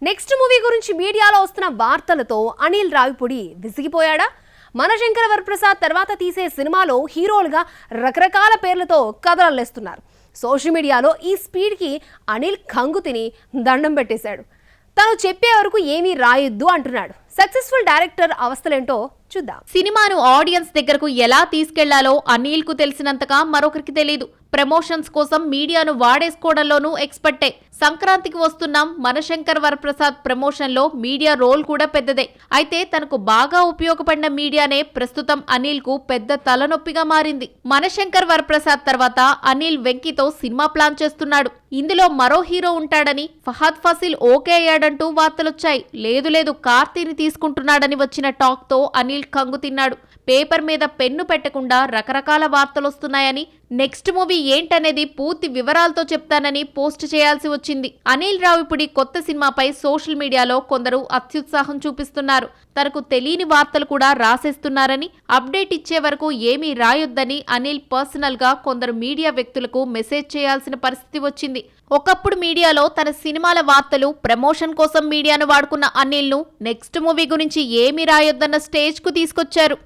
Next movie గురించి మీడియాలో వస్తున్న వార్తలతో అనిల్ రావిపూడి విసిగిపోయాడా? మనశంకర వరప్రసాద్ తర్వాత తీసే సినిమాలో హీరోలుగా రకరకాల పేర్లతో కథలల్లేస్తున్నారు. సోషల్ మీడియాలో ఈ స్పీడ్కి అనిల్ కంగు తిని దండం పెట్టేశాడు. తను చెప్పే వరకు ఏమీ రాయొద్దు అంటున్నాడు. సక్సెస్ఫుల్ డైరెక్టర్ అవస్థలేంటో చూద్దాం. సినిమాను ఆడియన్స్ దగ్గరకు ఎలా తీసుకెళ్లాలో అనిల్ కు తెలిసినంతగా మరొకరికి తెలియదు. ప్రమోషన్స్ కోసం మీడియాను వాడేసుకోవడంలోనూ ఎక్స్పర్టే. సంక్రాంతికి వస్తున్నాం మనశంకర్ వరప్రసాద్ ప్రమోషన్ లో మీడియా రోల్ కూడా పెద్దదే. అయితే తనకు బాగా ఉపయోగపడిన మీడియానే ప్రస్తుతం అనిల్ కు పెద్ద తలనొప్పిగా మారింది. మనశంకర్ వరప్రసాద్ తర్వాత అనిల్ వెంకీతో సినిమా ప్లాన్ చేస్తున్నాడు. ఇందులో మరో హీరో ఉంటాడని, ఫహద్ ఫాసిల్ ఓకే అయ్యాడంటూ వార్తలొచ్చాయి. లేదు కార్తీని తీసుకుంటున్నాడని వచ్చిన టాక్ తో అనిల్ కంగు తిన్నాడు. పేపర్ మీద పెన్ను పెట్టకుండా రకరకాల వార్తలొస్తున్నాయని, నెక్స్ట్ మూవీ ఏంటనేది పూర్తి వివరాలతో చెప్తానని పోస్ట్ చేయాల్సి వచ్చింది. అనిల్ రావిపూడి కొత్త సినిమాపై సోషల్ మీడియాలో కొందరు అత్యుత్సాహం చూపిస్తున్నారు. తనకు తెలియని వార్తలు కూడా రాసేస్తున్నారని, అప్డేట్ ఇచ్చే వరకు ఏమీ రాయొద్దని అనిల్ పర్సనల్ గా కొందరు మీడియా వ్యక్తులకు మెసేజ్ చేయాల్సిన పరిస్థితి వచ్చింది. ఒకప్పుడు మీడియాలో తన సినిమాల వార్తలు, ప్రమోషన్ కోసం మీడియాను వాడుకున్న అనిల్ ను నెక్స్ట్ మూవీ గురించి ఏమీ రాయొద్దన్న స్టేజ్ కు తీసుకొచ్చారు.